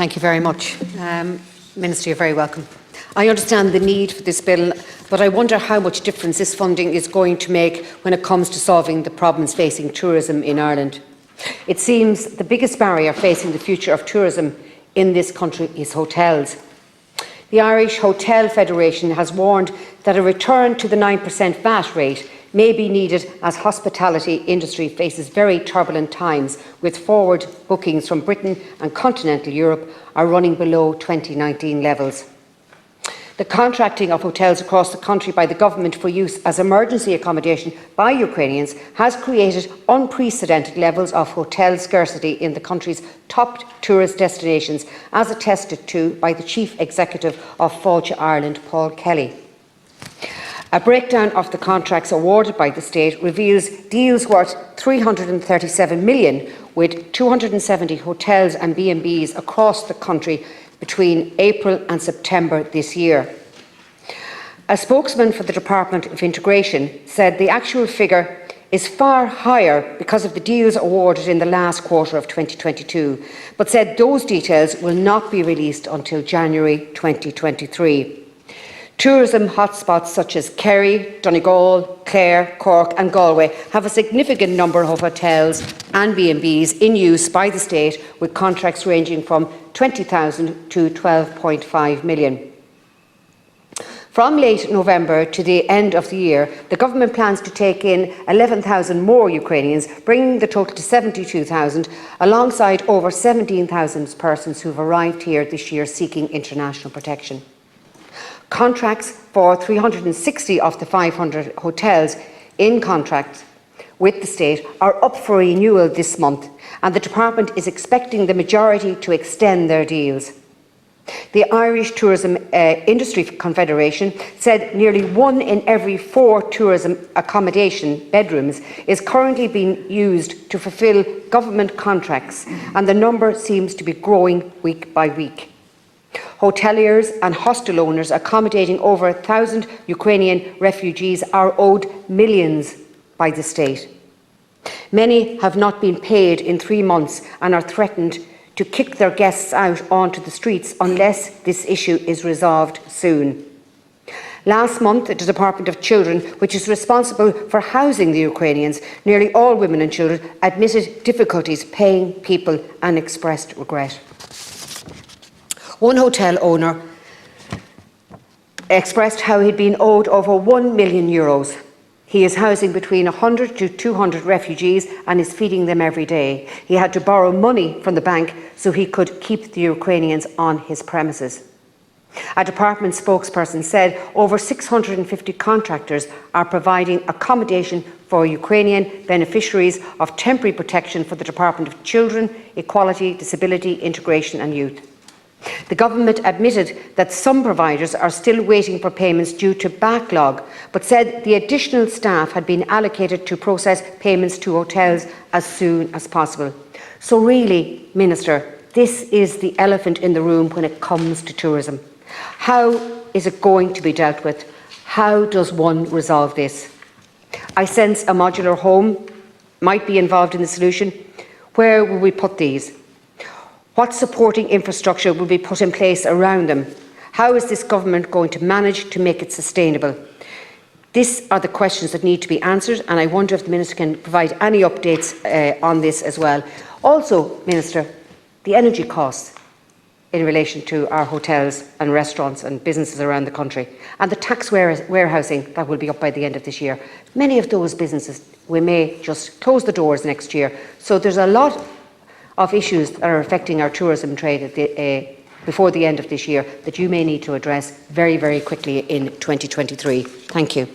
Thank you very much. Minister, you're very welcome. I understand the need for this bill, but I wonder how much difference this funding is going to make when it comes to solving the problems facing tourism in Ireland. It seems the biggest barrier facing the future of tourism in this country is hotels. The Irish Hotel Federation has warned that a return to the 9% VAT rate may be needed as hospitality industry faces very turbulent times, with forward bookings from Britain and continental Europe are running below 2019 levels. The contracting of hotels across the country by the government for use as emergency accommodation by Ukrainians has created unprecedented levels of hotel scarcity in the country's top tourist destinations, as attested to by the Chief Executive of Fáilte Ireland, Paul Kelly. A breakdown of the contracts awarded by the state reveals deals worth €337 million with 270 hotels and B&Bs across the country between April and September this year. A spokesman for the Department of Integration said the actual figure is far higher because of the deals awarded in the last quarter of 2022, but said those details will not be released until January 2023. Tourism hotspots such as Kerry, Donegal, Clare, Cork and Galway have a significant number of hotels and B&Bs in use by the state, with contracts ranging from 20,000 to 12.5 million. From late November to the end of the year, the government plans to take in 11,000 more Ukrainians, bringing the total to 72,000, alongside over 17,000 persons who have arrived here this year seeking international protection. Contracts for 360 of the 500 hotels in contract with the state are up for renewal this month, and the department is expecting the majority to extend their deals. The Irish Tourism Industry Confederation said nearly 1 in every 4 tourism accommodation bedrooms is currently being used to fulfil government contracts, and the number seems to be growing week by week. Hoteliers and hostel owners accommodating over 1,000 Ukrainian refugees are owed millions by the state. Many have not been paid in 3 months and are threatened to kick their guests out onto the streets unless this issue is resolved soon. Last month, the Department of Children, which is responsible for housing the Ukrainians, nearly all women and children, admitted difficulties paying people and expressed regret. One hotel owner expressed how he'd been owed over €1 million. He is housing between 100 to 200 refugees and is feeding them every day. He had to borrow money from the bank so he could keep the Ukrainians on his premises. A department spokesperson said over 650 contractors are providing accommodation for Ukrainian beneficiaries of temporary protection for the Department of Children, Equality, Disability, Integration and Youth. The government admitted that some providers are still waiting for payments due to backlog, but said the additional staff had been allocated to process payments to hotels as soon as possible. So really, Minister, this is the elephant in the room when it comes to tourism. How is it going to be dealt with? How does one resolve this? I sense a modular home might be involved in the solution. Where will we put these? What supporting infrastructure will be put in place around them? How is this government going to manage to make it sustainable? These are the questions that need to be answered, and I wonder if the Minister can provide any updates on this as well. Also, Minister, the energy costs in relation to our hotels and restaurants and businesses around the country, and the tax warehousing that will be up by the end of this year. Many of those businesses, we may just close the doors next year. So there's a lot of issues that are affecting our tourism trade before the end of this year that you may need to address very, very quickly in 2023. Thank you.